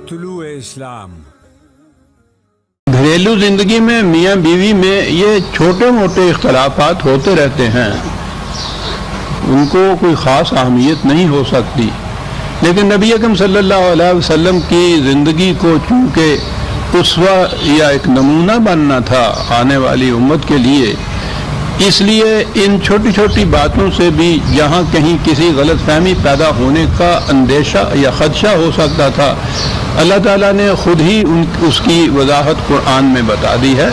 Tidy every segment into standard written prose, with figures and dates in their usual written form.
طلوع اسلام۔ گھریلو زندگی میں میاں بیوی میں یہ چھوٹے موٹے اختلافات ہوتے رہتے ہیں، ان کو کوئی خاص اہمیت نہیں ہو سکتی، لیکن نبی اکرم صلی اللہ علیہ وسلم کی زندگی کو چونکہ اسوہ یا ایک نمونہ بننا تھا آنے والی امت کے لیے، اس لیے ان چھوٹی چھوٹی باتوں سے بھی جہاں کہیں کسی غلط فہمی پیدا ہونے کا اندیشہ یا خدشہ ہو سکتا تھا، اللہ تعالیٰ نے خود ہی اس کی وضاحت قرآن میں بتا دی ہے۔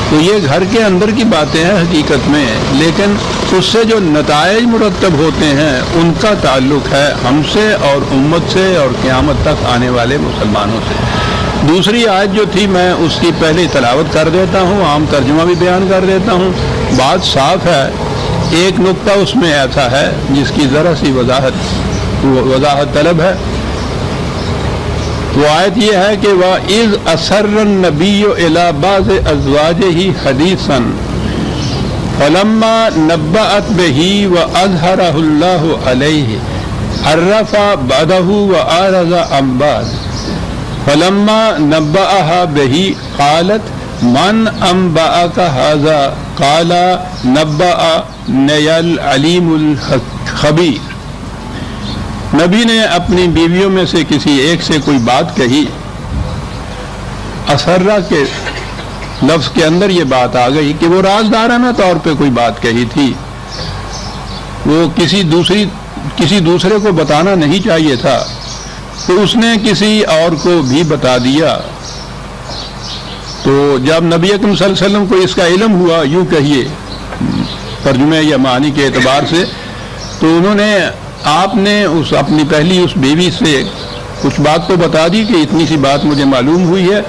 تو یہ گھر کے اندر کی باتیں ہیں حقیقت میں، لیکن اس سے جو نتائج مرتب ہوتے ہیں ان کا تعلق ہے ہم سے اور امت سے اور قیامت تک آنے والے مسلمانوں سے۔ دوسری آیت جو تھی میں اس کی پہلے تلاوت کر دیتا ہوں، عام ترجمہ بھی بیان کر دیتا ہوں۔ بات صاف ہے، ایک نقطہ اس میں ایسا ہے جس کی ذرا سی وضاحت طلب ہے۔ وہ آیت یہ ہے کہ وَإِذْ أَسَرَّ النَّبِيُّ إِلَىٰ بَعْضِ أَزْوَاجِهِ حَدِيثًا فَلَمَّا نَبَّأَتْ بِهِ وَأَظْهَرَهُ اللَّهُ عَلَيْهِ عَرَّفَ بَعْضَهُ وَأَعْرَضَ عَن بَعْضٍ فَلَمَّا نَبَّأَهَا بِهِ قَالَتْ مَنْ أَنبَأَكَ هَٰذَا قَالَ نَبَّأَنِيَ الْعَلِيمُ الْخَبِيرُ۔ نبی نے اپنی بیویوں میں سے کسی ایک سے کوئی بات کہی، اسرہ کے لفظ کے اندر یہ بات آ گئی کہ وہ رازدارانہ طور پہ کوئی بات کہی تھی، وہ کسی دوسرے کو بتانا نہیں چاہیے تھا، تو اس نے کسی اور کو بھی بتا دیا۔ تو جب نبی اکرم صلی اللہ علیہ وسلم کو اس کا علم ہوا، یوں کہیے ترجمے یا معنی کے اعتبار سے، تو انہوں نے آپ نے اپنی پہلی اس بیوی سے کچھ بات تو بتا دی کہ اتنی سی بات مجھے معلوم ہوئی ہے،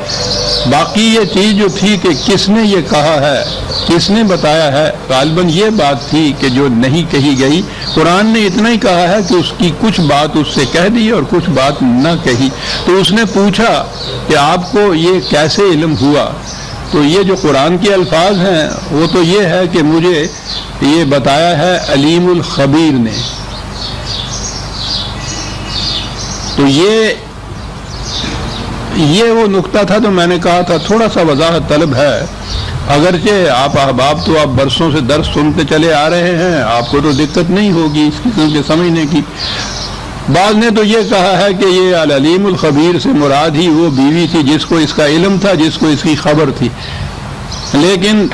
باقی یہ چیز جو تھی کہ کس نے یہ کہا ہے، کس نے بتایا ہے، غالباً یہ بات تھی کہ جو نہیں کہی گئی۔ قرآن نے اتنا ہی کہا ہے کہ اس کی کچھ بات اس سے کہہ دی اور کچھ بات نہ کہی۔ تو اس نے پوچھا کہ آپ کو یہ کیسے علم ہوا؟ تو یہ جو قرآن کے الفاظ ہیں وہ تو یہ ہے کہ مجھے یہ بتایا ہے علیم الخبیر نے۔ تو یہ وہ نقطہ تھا جو میں نے کہا تھا تھوڑا سا وضاحت طلب ہے، اگرچہ آپ احباب تو آپ برسوں سے درس سنتے چلے آ رہے ہیں، آپ کو تو دقت نہیں ہوگی اس قسم کے سمجھنے کی۔ بعض نے تو یہ کہا ہے کہ یہ العلیم الخبیر سے مراد ہی وہ بیوی تھی جس کو اس کا علم تھا، جس کو اس کی خبر تھی، لیکن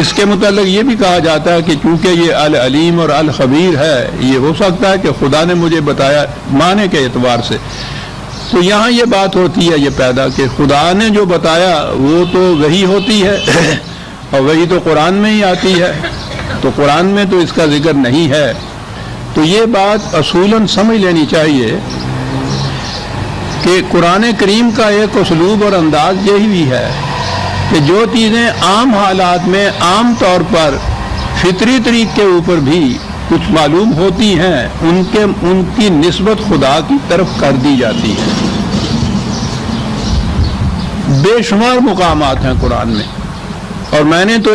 اس کے متعلق یہ بھی کہا جاتا ہے کہ چونکہ یہ العلیم اور الخبیر ہے، یہ ہو سکتا ہے کہ خدا نے مجھے بتایا معنی کے اعتبار سے۔ تو یہاں یہ بات ہوتی ہے یہ پیدا کہ خدا نے جو بتایا وہ تو وحی ہوتی ہے اور وحی تو قرآن میں ہی آتی ہے، تو قرآن میں تو اس کا ذکر نہیں ہے۔ تو یہ بات اصولاً سمجھ لینی چاہیے کہ قرآن کریم کا ایک اسلوب اور انداز یہی بھی ہے کہ جو چیزیں عام حالات میں عام طور پر فطری طریق کے اوپر بھی کچھ معلوم ہوتی ہیں ان کی نسبت خدا کی طرف کر دی جاتی ہے۔ بے شمار مقامات ہیں قرآن میں، اور میں نے تو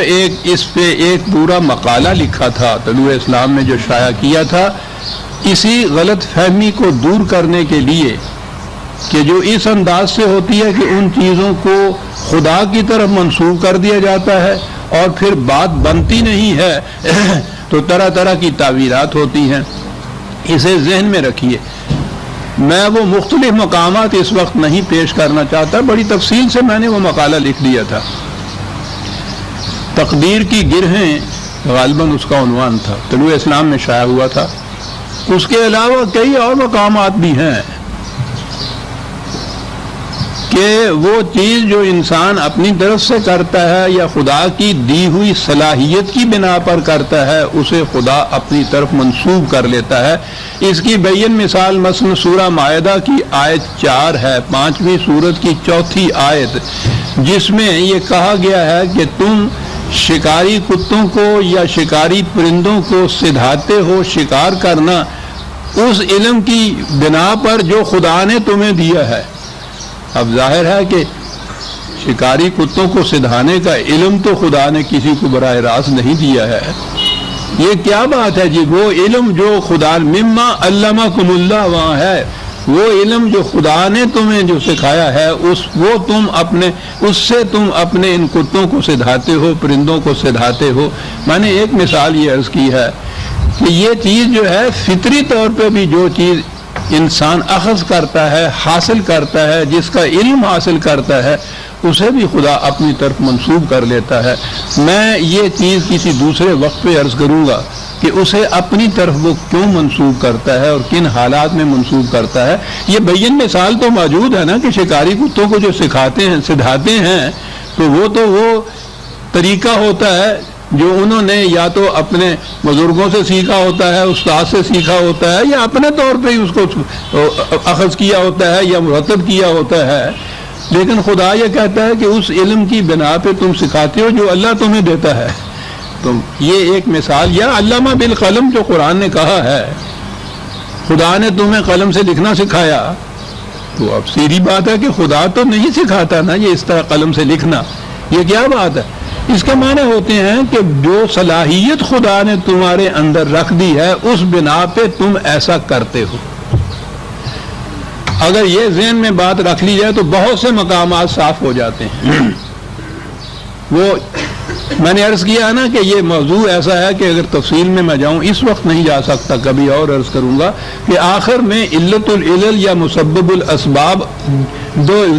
اس پہ ایک پورا مقالہ لکھا تھا طلوع اسلام میں جو شائع کیا تھا، اسی غلط فہمی کو دور کرنے کے لیے کہ جو اس انداز سے ہوتی ہے کہ ان چیزوں کو خدا کی طرف منسوب کر دیا جاتا ہے اور پھر بات بنتی نہیں ہے تو طرح طرح کی تعبیرات ہوتی ہیں۔ اسے ذہن میں رکھیے، میں وہ مختلف مقامات اس وقت نہیں پیش کرنا چاہتا، بڑی تفصیل سے میں نے وہ مقالہ لکھ دیا تھا، تقدیر کی گرہیں غالباً اس کا عنوان تھا، طلوع اسلام میں شائع ہوا تھا۔ اس کے علاوہ کئی اور مقامات بھی ہیں کہ وہ چیز جو انسان اپنی طرف سے کرتا ہے یا خدا کی دی ہوئی صلاحیت کی بنا پر کرتا ہے، اسے خدا اپنی طرف منسوب کر لیتا ہے۔ اس کی بین مثال مثلا سورہ مائدہ کی آیت 4 ہے، 5ویں سورت کی 4تھی آیت، جس میں یہ کہا گیا ہے کہ تم شکاری کتوں کو یا شکاری پرندوں کو سدھاتے ہو شکار کرنا اس علم کی بنا پر جو خدا نے تمہیں دیا ہے۔ اب ظاہر ہے کہ شکاری کتوں کو سدھانے کا علم تو خدا نے کسی کو براہ راست نہیں دیا ہے، یہ کیا بات ہے جی؟ وہ علم جو خدا مما علمکم اللہ وہاں ہے، وہ علم جو خدا نے تمہیں جو سکھایا ہے اس سے تم اپنے ان کتوں کو سدھاتے ہو، پرندوں کو سدھاتے ہو۔ میں نے ایک مثال یہ عرض کی ہے کہ یہ چیز جو ہے فطری طور پہ بھی جو چیز انسان اخذ کرتا ہے، حاصل کرتا ہے، جس کا علم حاصل کرتا ہے، اسے بھی خدا اپنی طرف منسوب کر لیتا ہے۔ میں یہ چیز کسی دوسرے وقت پہ عرض کروں گا کہ اسے اپنی طرف وہ کیوں منسوب کرتا ہے اور کن حالات میں منسوب کرتا ہے۔ یہ بین مثال تو موجود ہے نا کہ شکاری کتوں کو جو سکھاتے ہیں، سدھاتے ہیں، تو وہ طریقہ ہوتا ہے جو انہوں نے یا تو اپنے بزرگوں سے سیکھا ہوتا ہے، استاد سے سیکھا ہوتا ہے، یا اپنے طور پہ ہی اس کو اخذ کیا ہوتا ہے یا مرتب کیا ہوتا ہے۔ لیکن خدا یہ کہتا ہے کہ اس علم کی بنا پہ تم سکھاتے ہو جو اللہ تمہیں دیتا ہے۔ تو یہ ایک مثال، یا علامہ بالقلم جو قرآن نے کہا ہے، خدا نے تمہیں قلم سے لکھنا سکھایا، تو اب سیدھی بات ہے کہ خدا تو نہیں سکھاتا نا یہ اس طرح قلم سے لکھنا، یہ کیا بات ہے؟ اس کے معنی ہوتے ہیں کہ جو صلاحیت خدا نے تمہارے اندر رکھ دی ہے اس بنا پہ تم ایسا کرتے ہو۔ اگر یہ ذہن میں بات رکھ لی جائے تو بہت سے مقامات صاف ہو جاتے ہیں۔ وہ میں نے عرض کیا ہے نا کہ یہ موضوع ایسا ہے کہ اگر تفصیل میں میں جاؤں اس وقت نہیں جا سکتا، کبھی اور عرض کروں گا کہ آخر میں علت العلل یا مسبب الاسباب،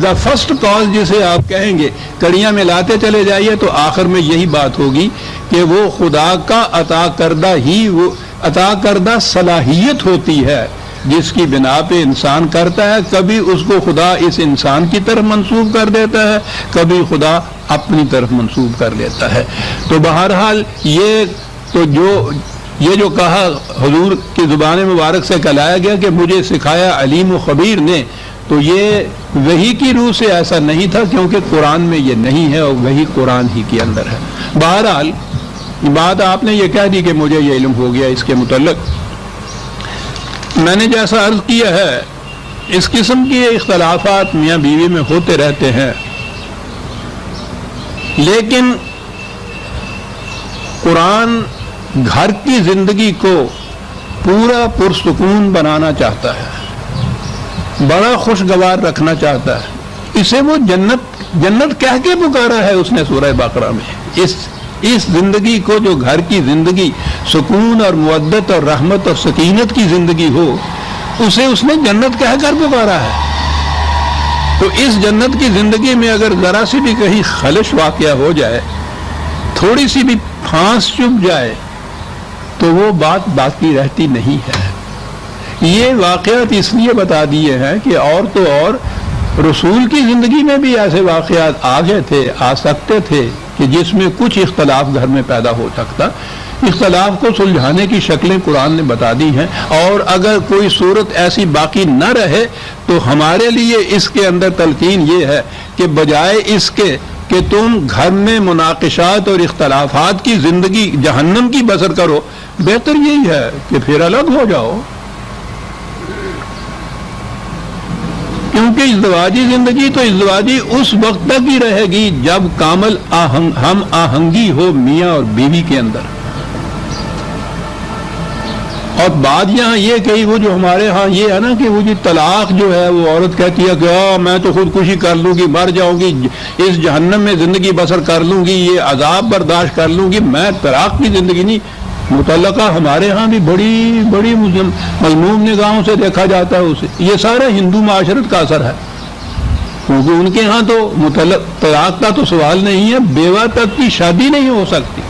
دا فرسٹ کاز جسے آپ کہیں گے، کڑیاں میں لاتے چلے جائیے تو آخر میں یہی بات ہوگی کہ وہ خدا کا عطا کردہ صلاحیت ہوتی ہے جس کی بنا پہ انسان کرتا ہے۔ کبھی اس کو خدا اس انسان کی طرف منسوب کر دیتا ہے، کبھی خدا اپنی طرف منسوب کر لیتا ہے۔ تو بہرحال یہ جو کہا حضور کی زبان مبارک سے کہلایا گیا کہ مجھے سکھایا علیم و خبیر نے، تو یہ وحی کی روح سے ایسا نہیں تھا، کیونکہ قرآن میں یہ نہیں ہے اور وہی قرآن ہی کے اندر ہے۔ بہرحال بات آپ نے یہ کہہ دی کہ مجھے یہ علم ہو گیا اس کے متعلق۔ میں نے جیسا عرض کیا ہے اس قسم کے اختلافات میاں بیوی میں ہوتے رہتے ہیں، لیکن قرآن گھر کی زندگی کو پورا پرسکون بنانا چاہتا ہے، بڑا خوشگوار رکھنا چاہتا ہے۔ اسے وہ جنت کہہ کے پکارا ہے اس نے سورہ بقرہ میں۔ اس زندگی کو جو گھر کی زندگی سکون اور مودت اور رحمت اور سکینت کی زندگی ہو، اسے اس نے جنت کہہ کر پکارا ہے۔ تو اس جنت کی زندگی میں اگر ذرا سی بھی کہیں خلش واقعہ ہو جائے، تھوڑی سی بھی پھانس چپ جائے، تو وہ بات باقی رہتی نہیں ہے۔ یہ واقعات اس لیے بتا دیے ہیں کہ اور تو اور رسول کی زندگی میں بھی ایسے واقعات آ گئے تھے، آ سکتے تھے کہ جس میں کچھ اختلاف گھر میں پیدا ہو سکتا۔ اختلاف کو سلجھانے کی شکلیں قرآن نے بتا دی ہیں، اور اگر کوئی صورت ایسی باقی نہ رہے تو ہمارے لیے اس کے اندر تلقین یہ ہے کہ بجائے اس کے کہ تم گھر میں مناقشات اور اختلافات کی زندگی جہنم کی بسر کرو، بہتر یہی ہے کہ پھر الگ ہو جاؤ، کیونکہ ازدواجی زندگی تو ازدواجی اس وقت تک ہی رہے گی جب کامل ہم آہنگی ہو میاں اور بیوی کے اندر۔ اور بات یہاں یہ کہ وہ جو ہمارے ہاں یہ ہے نا کہ وہ جو طلاق جو ہے، وہ عورت کہتی ہے کہ میں تو خودکشی کر لوں گی، مر جاؤں گی، اس جہنم میں زندگی بسر کر لوں گی، یہ عذاب برداشت کر لوں گی، میں طلاق کی زندگی نہیں۔ متعلقہ ہمارے ہاں بھی بڑی بڑی مذموم نگاہوں سے دیکھا جاتا ہے اسے۔ یہ سارا ہندو معاشرت کا اثر ہے، کیونکہ ان کے ہاں تو طلاق کا تو سوال نہیں ہے، بیوہ تک کی شادی نہیں ہو سکتی۔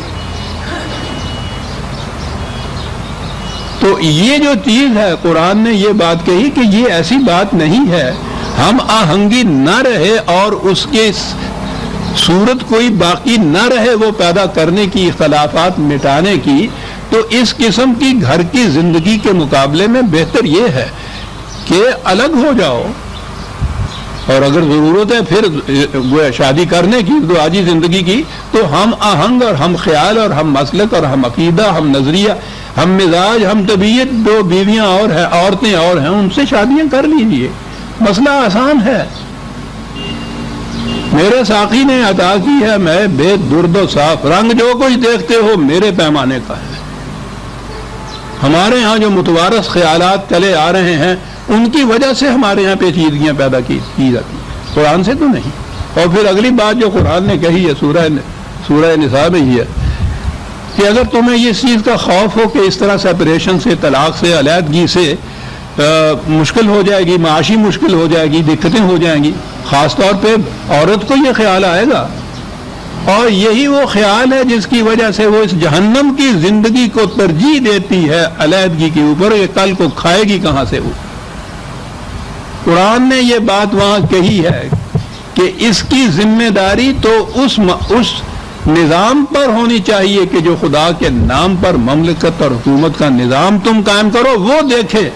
تو یہ جو چیز ہے قرآن نے یہ بات کہی کہ یہ ایسی بات نہیں ہے، ہم آہنگی نہ رہے اور اس کے صورت کوئی باقی نہ رہے وہ پیدا کرنے کی، اختلافات مٹانے کی، تو اس قسم کی گھر کی زندگی کے مقابلے میں بہتر یہ ہے کہ الگ ہو جاؤ، اور اگر ضرورت ہے پھر شادی کرنے کی، ازدواجی زندگی کی، تو ہم آہنگ اور ہم خیال اور ہم مسلک اور ہم عقیدہ، ہم نظریہ، ہم مزاج، ہم طبیعت، دو بیویاں اور ہیں، عورتیں اور ہیں، ان سے شادیاں کر لیجئے، مسئلہ آسان ہے۔ میرے ساقی نے عطا کی ہے میں بے درد و صاف، رنگ جو کچھ دیکھتے ہو میرے پیمانے کا ہے۔ ہمارے ہاں جو متوارث خیالات چلے آ رہے ہیں ان کی وجہ سے ہمارے یہاں پیچیدگیاں پیدا کی جاتی ہیں، قرآن سے تو نہیں۔ اور پھر اگلی بات جو قرآن نے کہی ہے سورہ نساء میں ہی ہے کہ اگر تمہیں اس چیز کا خوف ہو کہ اس طرح سیپریشن سے، طلاق سے، علیحدگی سے مشکل ہو جائے گی، معاشی مشکل ہو جائے گی، دقتیں ہو جائیں گی، خاص طور پہ عورت کو یہ خیال آئے گا، اور یہی وہ خیال ہے جس کی وجہ سے وہ اس جہنم کی زندگی کو ترجیح دیتی ہے علیحدگی کے اوپر، یہ کل کو کھائے گی کہاں سے وہ۔ قرآن نے یہ بات وہاں کہی ہے کہ اس کی ذمہ داری تو اس نظام پر ہونی چاہیے کہ جو خدا کے نام پر مملکت اور حکومت کا نظام تم قائم کرو، وہ دیکھے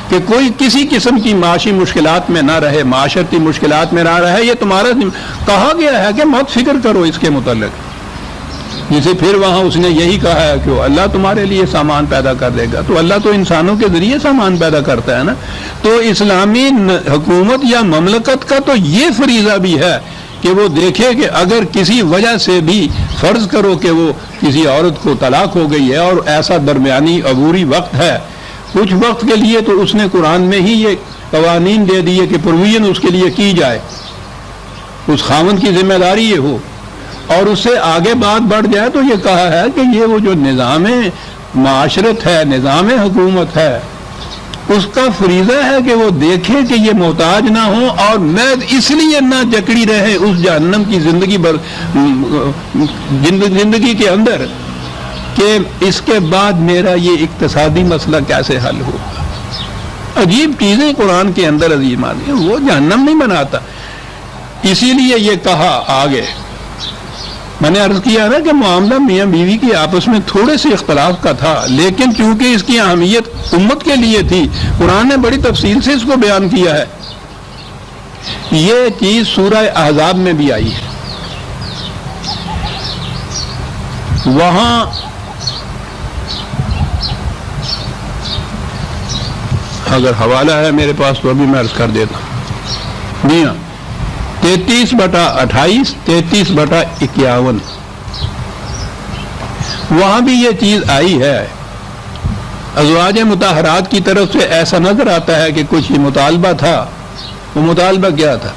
کہ کوئی کسی قسم کی معاشی مشکلات میں نہ رہے، معاشرتی مشکلات میں نہ رہے۔ یہ تمہارا کہا گیا ہے کہ مت فکر کرو اس کے متعلق، جسے پھر وہاں اس نے یہی کہا ہے کہ اللہ تمہارے لیے سامان پیدا کر دے گا۔ تو اللہ تو انسانوں کے ذریعے سامان پیدا کرتا ہے نا۔ تو اسلامی حکومت یا مملکت کا تو یہ فریضہ بھی ہے کہ وہ دیکھے کہ اگر کسی وجہ سے بھی فرض کرو کہ وہ کسی عورت کو طلاق ہو گئی ہے اور ایسا درمیانی عبوری وقت ہے کچھ وقت کے لیے، تو اس نے قرآن میں ہی یہ قوانین دے دیے کہ پروویژن اس کے لیے کی جائے، اس خاوند کی ذمہ داری یہ ہو، اور اس سے آگے بات بڑھ جائے تو یہ کہا ہے کہ یہ وہ جو نظام معاشرت ہے، نظام حکومت ہے، اس کا فریضہ ہے کہ وہ دیکھے کہ یہ محتاج نہ ہو اور میں اس لیے نہ جکڑی رہے اس جہنم کی زندگی کے اندر کہ اس کے بعد میرا یہ اقتصادی مسئلہ کیسے حل ہوگا۔ عجیب چیزیں قرآن کے اندر عظیم آتی ہیں، وہ جہنم نہیں بناتا۔ اسی لیے یہ کہا آگے، میں نے عرض کیا نا کہ معاملہ میاں بیوی کی آپس میں تھوڑے سے اختلاف کا تھا، لیکن چونکہ اس کی اہمیت امت کے لیے تھی، قرآن نے بڑی تفصیل سے اس کو بیان کیا ہے۔ یہ چیز سورہ احزاب میں بھی آئی ہے، وہاں اگر حوالہ ہے میرے پاس تو ابھی میں عرض کر دیتا ہوں۔ جی ہاں، 33/28، 33/51 وہاں بھی یہ چیز آئی ہے۔ ازواج مطہرات کی طرف سے ایسا نظر آتا ہے کہ کچھ یہ مطالبہ تھا۔ وہ مطالبہ کیا تھا؟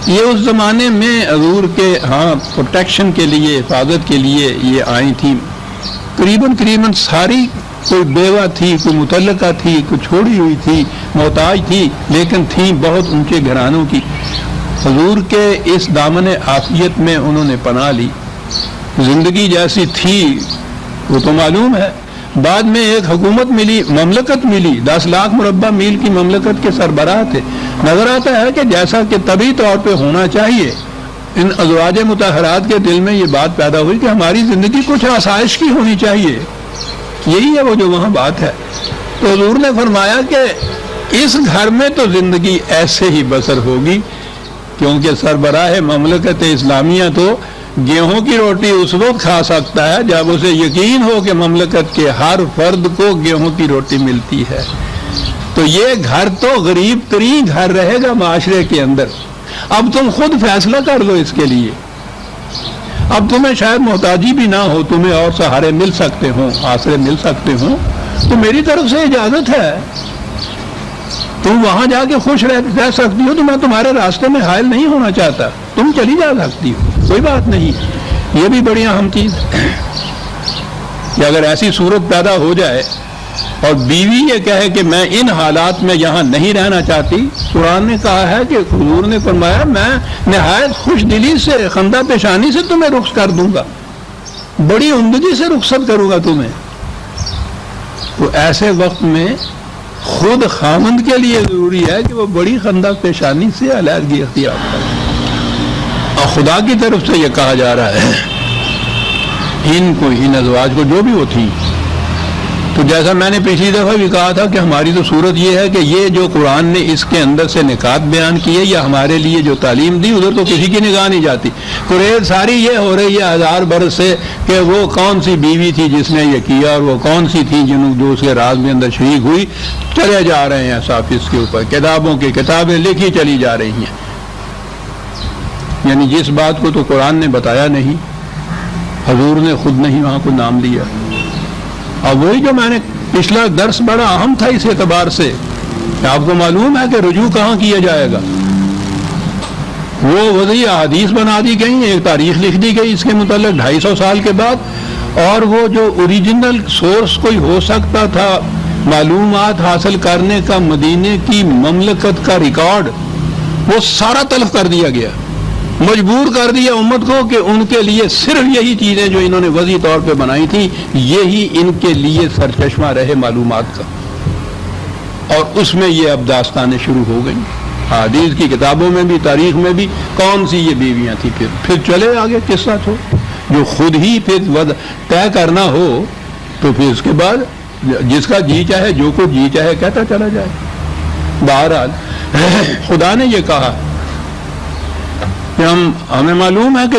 یہ اس زمانے میں حضور کے پروٹیکشن کے لیے، حفاظت کے لیے یہ آئی تھیں، قریباً ساری، کوئی بیوہ تھی، کوئی متعلقہ تھی، کوئی چھوڑی ہوئی تھی، محتاج تھی، لیکن تھیں بہت اونچے گھرانوں کی۔ حضور کے اس دامن عافیت میں انہوں نے پناہ لی، زندگی جیسی تھی وہ تو معلوم ہے۔ بعد میں ایک حکومت ملی، مملکت ملی، 10 لاکھ مربع میل کی مملکت کے سربراہ تھے۔ نظر آتا ہے کہ جیسا کہ طبی طور پہ ہونا چاہیے، ان ازواج مطہرات کے دل میں یہ بات پیدا ہوئی کہ ہماری زندگی کچھ آسائش کی ہونی چاہیے۔ یہی ہے وہ جو وہاں بات ہے۔ تو حضور نے فرمایا کہ اس گھر میں تو زندگی ایسے ہی بسر ہوگی، کیونکہ سربراہ مملکت اسلامیہ تو گیہوں کی روٹی اس وقت کھا سکتا ہے جب اسے یقین ہو کہ مملکت کے ہر فرد کو گیہوں کی روٹی ملتی ہے۔ تو یہ گھر تو غریب ترین گھر رہے گا معاشرے کے اندر۔ اب تم خود فیصلہ کر لو اس کے لیے۔ اب تمہیں شاید محتاجی بھی نہ ہو، تمہیں اور سہارے مل سکتے ہوں، آسرے مل سکتے ہوں، تو میری طرف سے اجازت ہے، تم وہاں جا کے خوش رہ سکتی ہو، تو میں تمہارے راستے میں حائل نہیں ہونا چاہتا، تم چلی جا سکتی ہو، کوئی بات نہیں۔ یہ بھی بڑی اہم چیز کہ اگر ایسی صورت پیدا ہو جائے اور بیوی یہ کہے کہ میں ان حالات میں یہاں نہیں رہنا چاہتی، قرآن نے کہا ہے کہ حضور نے فرمایا میں نہایت خوش دلی سے، خندہ پیشانی سے تمہیں رخصت کر دوں گا، بڑی عمدگی سے رخصت کروں گا تمہیں۔ تو ایسے وقت میں خود خامند کے لیے ضروری ہے کہ وہ بڑی خندہ پیشانی سے علیحدگی اختیار کرے۔ اور خدا کی طرف سے یہ کہا جا رہا ہے ان ازواج کو جو بھی وہ تھیں، تو جیسا میں نے پچھلی دفعہ بھی کہا تھا کہ ہماری تو صورت یہ ہے کہ یہ جو قرآن نے اس کے اندر سے نکات بیان کیے یا ہمارے لیے جو تعلیم دی، ادھر تو کسی کی نگاہ نہیں جاتی۔ قریب ساری یہ ہو رہی ہے 1000 برس سے کہ وہ کون سی بیوی تھی جس نے یہ کیا، اور وہ کون سی تھی جو اس کے راز میں اندر شریک ہوئی۔ چلے جا رہے ہیں صاف اس کے اوپر، کتابوں کی کتابیں لکھی چلی جا رہی ہیں، یعنی جس بات کو تو قرآن نے بتایا نہیں، حضور نے خود نہیں وہاں کو نام لیا۔ اور وہی جو میں نے پچھلا درس بڑا اہم تھا اس اعتبار سے آپ کو معلوم ہے کہ رجوع کہاں کیا جائے گا؟ وہ وضعی احادیث بنا دی گئی، ایک تاریخ لکھ دی گئی اس کے متعلق 250 سال کے بعد، اور وہ جو اوریجنل سورس کوئی ہو سکتا تھا معلومات حاصل کرنے کا، مدینے کی مملکت کا ریکارڈ، وہ سارا تلف کر دیا گیا، مجبور کر دیا امت کو کہ ان کے لیے صرف یہی چیزیں جو انہوں نے وضعی طور پہ بنائی تھیں یہی ان کے لیے سرچشمہ رہے معلومات کا، اور اس میں یہ اب داستانیں شروع ہو گئیں، حدیث کی کتابوں میں بھی، تاریخ میں بھی، کون سی یہ بیویاں تھیں، پھر چلے آگے قصہ تو جو خود ہی پھر طے کرنا ہو تو پھر اس کے بعد جس کا جی چاہے جو کچھ جی چاہے کہتا چلا جائے۔ بہرحال خدا نے یہ کہا کہ ہمیں معلوم ہے کہ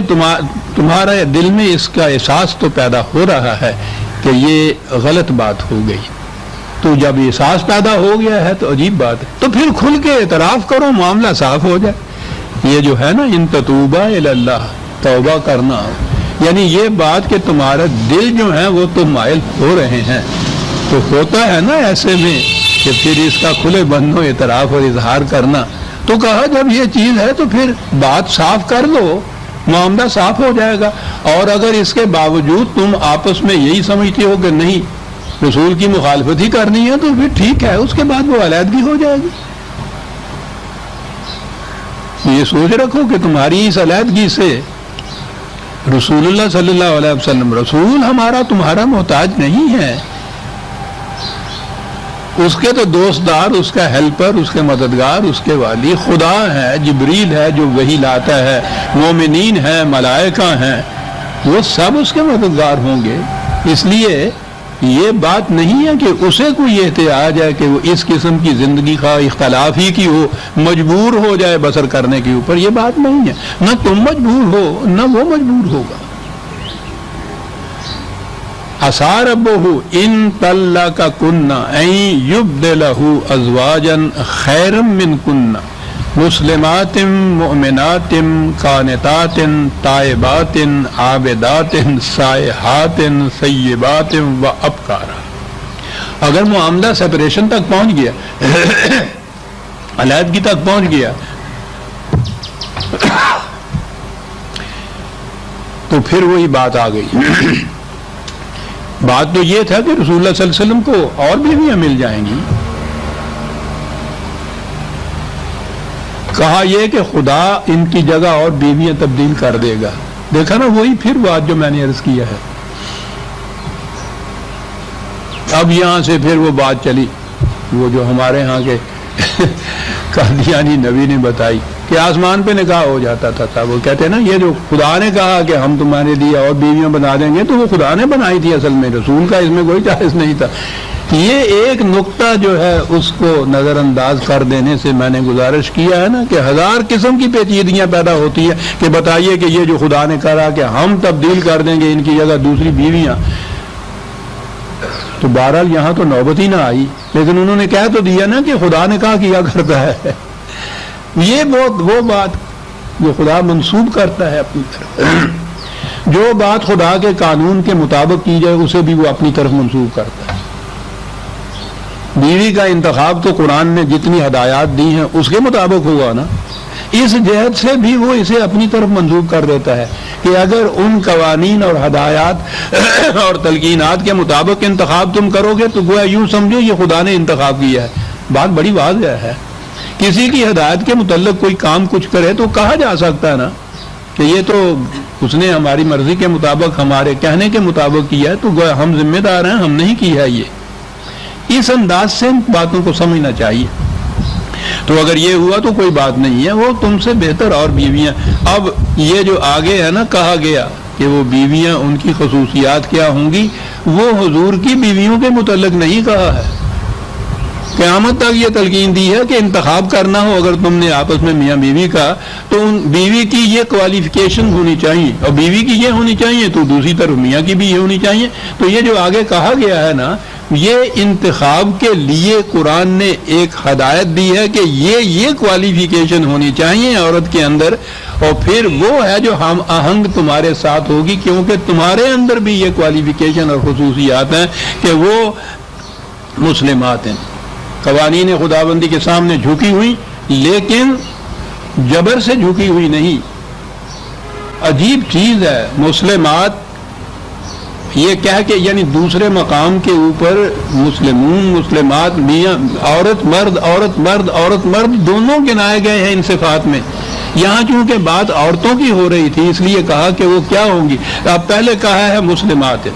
تمہارے دل میں اس کا احساس تو پیدا ہو رہا ہے کہ یہ غلط بات ہو گئی، تو جب احساس پیدا ہو گیا ہے تو عجیب بات ہے، تو پھر کھل کے اعتراف کرو، معاملہ صاف ہو جائے۔ یہ جو ہے نا ان تتوبہ الی اللہ، توبہ کرنا، یعنی یہ بات کہ تمہارا دل جو ہے وہ تو مائل ہو رہے ہیں، تو ہوتا ہے نا ایسے میں کہ پھر اس کا کھلے بندوں اعتراف اور اظہار کرنا، تو کہا جب یہ چیز ہے تو پھر بات صاف کر دو، معاملہ صاف ہو جائے گا۔ اور اگر اس کے باوجود تم آپس میں یہی سمجھتے ہو کہ نہیں رسول کی مخالفت ہی کرنی ہے تو پھر ٹھیک ہے، اس کے بعد وہ علیحدگی ہو جائے گی۔ یہ سوچ رکھو کہ تمہاری اس علیحدگی سے رسول اللہ صلی اللہ علیہ وسلم، رسول ہمارا تمہارا محتاج نہیں ہے، اس کے تو دوستدار، اس کا ہیلپر، اس کے مددگار، اس کے والی خدا ہے، جبریل ہے جو وحی لاتا ہے، مومنین ہیں، ملائکہ ہیں، وہ سب اس کے مددگار ہوں گے۔ اس لیے یہ بات نہیں ہے کہ اسے کوئی احتیاج ہے کہ وہ اس قسم کی زندگی کا اختلاف ہی کی ہو، مجبور ہو جائے بسر کرنے کے اوپر، یہ بات نہیں ہے، نہ تم مجبور ہو نہ وہ مجبور ہوگا۔ عسیٰ ربہ ان طلقکن ان یبدلہ ازواجا خیرا منکن مسلمات مؤمنات قانتات تائبات عابدات سائحات سیبات و ابکارا۔ اگر معاملہ سپریشن تک پہنچ گیا، علیحدگی تک پہنچ گیا، تو پھر وہی بات آ گئی۔ بات تو یہ تھا کہ رسول اللہ صلی اللہ علیہ وسلم کو اور بیویاں مل جائیں گی، کہا یہ کہ خدا ان کی جگہ اور بیویاں تبدیل کر دے گا۔ دیکھا نا وہی پھر بات جو میں نے عرض کیا ہے۔ اب یہاں سے پھر وہ بات چلی، وہ جو ہمارے ہاں کے قادیانی نبی نے بتائی کہ آسمان پہ نکاح ہو جاتا تھا۔ وہ کہتے ہیں نا یہ جو خدا نے کہا کہ ہم تمہارے لیے اور بیویاں بنا دیں گے، تو وہ خدا نے بنائی تھی، اصل میں رسول کا اس میں کوئی چارج نہیں تھا۔ یہ ایک نقطہ جو ہے اس کو نظر انداز کر دینے سے میں نے گزارش کیا ہے نا کہ 1000 قسم کی پیچیدگیاں پیدا ہوتی ہیں کہ بتائیے کہ یہ جو خدا نے کہا کہ ہم تبدیل کر دیں گے ان کی جگہ دوسری بیویاں، تو بہرحال یہاں تو نوبت ہی نہ آئی، لیکن انہوں نے کہہ تو دیا نا کہ خدا نے کہا کیا کرتا ہے۔ یہ وہ بات جو خدا منسوب کرتا ہے اپنی طرف، جو بات خدا کے قانون کے مطابق کی جائے اسے بھی وہ اپنی طرف منسوب کرتا ہے۔ بیوی کا انتخاب تو قرآن نے جتنی ہدایات دی ہیں اس کے مطابق ہوا نا، اس جہت سے بھی وہ اسے اپنی طرف منسوب کر دیتا ہے کہ اگر ان قوانین اور ہدایات اور تلقینات کے مطابق انتخاب تم کرو گے تو گویا یوں سمجھو یہ خدا نے انتخاب کیا ہے۔ بات بڑی واضح ہے، کسی کی ہدایت کے متعلق کوئی کام کچھ کرے تو کہا جا سکتا ہے نا کہ یہ تو اس نے ہماری مرضی کے مطابق ہمارے کہنے کے مطابق کیا ہے، تو گویا ہم ذمہ دار ہیں، ہم نہیں کی ہے۔ یہ اس انداز سے باتوں کو سمجھنا چاہیے۔ تو اگر یہ ہوا تو کوئی بات نہیں ہے، وہ تم سے بہتر اور بیویاں۔ اب یہ جو آگے ہے نا کہا گیا کہ وہ بیویاں ان کی خصوصیات کیا ہوں گی، وہ حضور کی بیویوں کے متعلق نہیں کہا ہے۔ قیامت تک یہ تلقین دی ہے کہ انتخاب کرنا ہو اگر تم نے آپس میں میاں بیوی کا، تو ان بیوی کی یہ کوالیفیکیشن ہونی چاہیے اور بیوی کی یہ ہونی چاہیے، تو دوسری طرف میاں کی بھی یہ ہونی چاہیے۔ تو یہ جو آگے کہا گیا ہے نا، یہ انتخاب کے لیے قرآن نے ایک ہدایت دی ہے کہ یہ کوالیفیکیشن ہونی چاہیے عورت کے اندر، اور پھر وہ ہے جو ہم آہنگ تمہارے ساتھ ہوگی، کیونکہ تمہارے اندر بھی یہ کوالیفیکیشن اور خصوصیات ہیں کہ وہ مسلمات ہیں، قوانین خداوندی کے سامنے جھکی ہوئی، لیکن جبر سے جھکی ہوئی نہیں۔ عجیب چیز ہے، مسلمات یہ کہہ کے یعنی دوسرے مقام کے اوپر مسلمون مسلمات، میاں عورت مرد، عورت مرد، عورت مرد دونوں گنائے گئے ہیں ان صفات میں۔ یہاں چونکہ بات عورتوں کی ہو رہی تھی اس لیے کہا کہ وہ کیا ہوں گی۔ اب پہلے کہا ہے مسلمات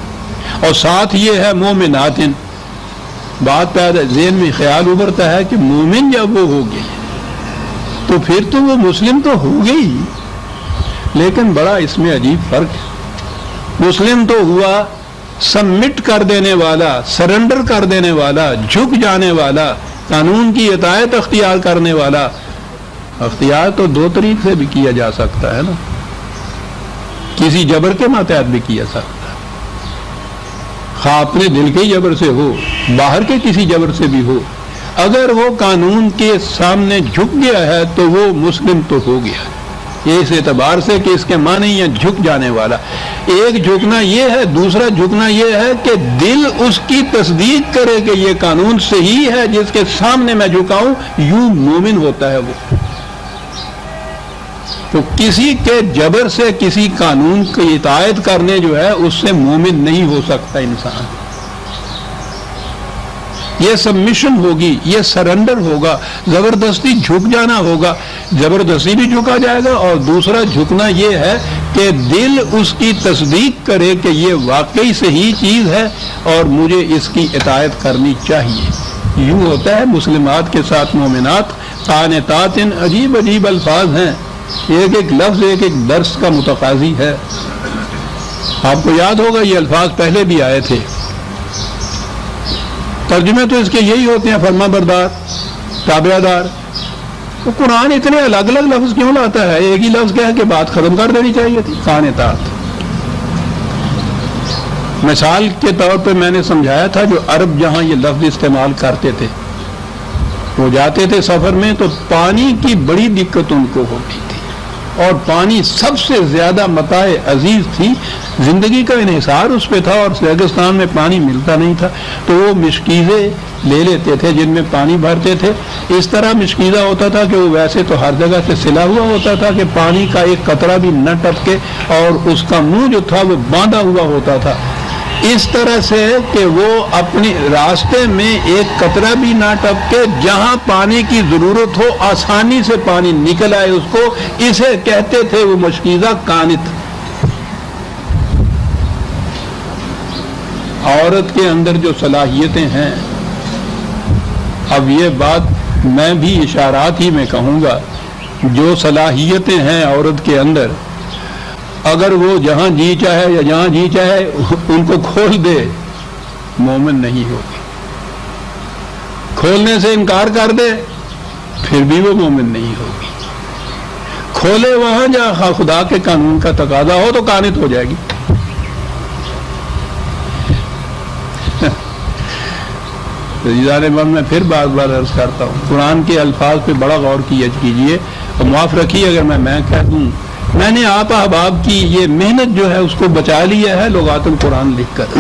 اور ساتھ یہ ہے مومنات۔ بات پیدا ذہن میں خیال ابھرتا ہے کہ مومن جب وہ ہوگی تو پھر تو وہ مسلم تو ہو گئی، لیکن بڑا اس میں عجیب فرق ہے۔ مسلم تو ہوا سبمٹ کر دینے والا، سرنڈر کر دینے والا، جھک جانے والا، قانون کی اطاعت اختیار کرنے والا۔ اختیار تو دو طریق سے بھی کیا جا سکتا ہے نا، کسی جبر کے ماتحت بھی کیا سکتا ہے، خواہ اپنے دل کے جبر سے ہو، باہر کے کسی جبر سے بھی ہو۔ اگر وہ قانون کے سامنے جھک گیا ہے تو وہ مسلم تو ہو گیا، اس اعتبار سے کہ اس کے معنی یہ جھک جانے والا۔ ایک جھکنا یہ ہے، دوسرا جھکنا یہ ہے کہ دل اس کی تصدیق کرے کہ یہ قانون صحیح ہے جس کے سامنے میں جھکاؤں، یوں مومن ہوتا ہے وہ۔ تو کسی کے جبر سے کسی قانون کی اطاعت کرنے جو ہے اس سے مومن نہیں ہو سکتا انسان۔ یہ سبمیشن ہوگی، یہ سرنڈر ہوگا، زبردستی جھک جانا ہوگا، زبردستی بھی جھکا جائے گا۔ اور دوسرا جھکنا یہ ہے کہ دل اس کی تصدیق کرے کہ یہ واقعی صحیح چیز ہے اور مجھے اس کی اطاعت کرنی چاہیے۔ یوں ہوتا ہے مسلمات کے ساتھ مومنات۔ قانتات، عجیب عجیب الفاظ ہیں، ایک ایک لفظ ایک ایک درس کا متقاضی ہے۔ آپ کو یاد ہوگا یہ الفاظ پہلے بھی آئے تھے، ترجمے تو اس کے یہی ہوتے ہیں، فرما بردار، تابعہ دار۔ تو قرآن اتنے الگ الگ لفظ کیوں لاتا ہے؟ ایک ہی لفظ کہہ کے بات ختم کر دینی چاہیے تھی۔ قانتات مثال کے طور پہ میں نے سمجھایا تھا، جو عرب جہاں یہ لفظ استعمال کرتے تھے، وہ جاتے تھے سفر میں تو پانی کی بڑی دقت ان کو ہوتی تھی، اور پانی سب سے زیادہ متاع عزیز تھی، زندگی کا انحصار اس پہ تھا، اور ریگستان میں پانی ملتا نہیں تھا تو وہ مشکیزیں لے لیتے تھے جن میں پانی بھرتے تھے۔ اس طرح مشکیزہ ہوتا تھا کہ وہ ویسے تو ہر جگہ سے سلا ہوا ہوتا تھا کہ پانی کا ایک قطرہ بھی نہ ٹپکے، اور اس کا منہ جو تھا وہ باندھا ہوا ہوتا تھا، اس طرح سے کہ وہ اپنے راستے میں ایک قطرہ بھی نہ ٹپکے، جہاں پانی کی ضرورت ہو آسانی سے پانی نکل آئے اس کو۔ اسے کہتے تھے وہ مشکیزہ قانت۔ عورت کے اندر جو صلاحیتیں ہیں، اب یہ بات میں بھی اشارات ہی میں کہوں گا، جو صلاحیتیں ہیں عورت کے اندر، اگر وہ جہاں جی چاہے یا جہاں جی چاہے ان کو کھول دے، مومن نہیں ہوگی۔ کھولنے سے انکار کر دے پھر بھی وہ مومن نہیں ہوگی۔ کھولے وہاں جہاں خدا کے قانون کا تقاضا ہو تو قانت ہو جائے گی۔ عزیزان من، میں پھر بار بار عرض کرتا ہوں، قرآن کے الفاظ پہ بڑا غور کیجیے، اور معاف رکھیے اگر میں کہہ دوں، میں نے آپ احباب کی یہ محنت جو ہے اس کو بچا لیا ہے لغات القرآن لکھ کر۔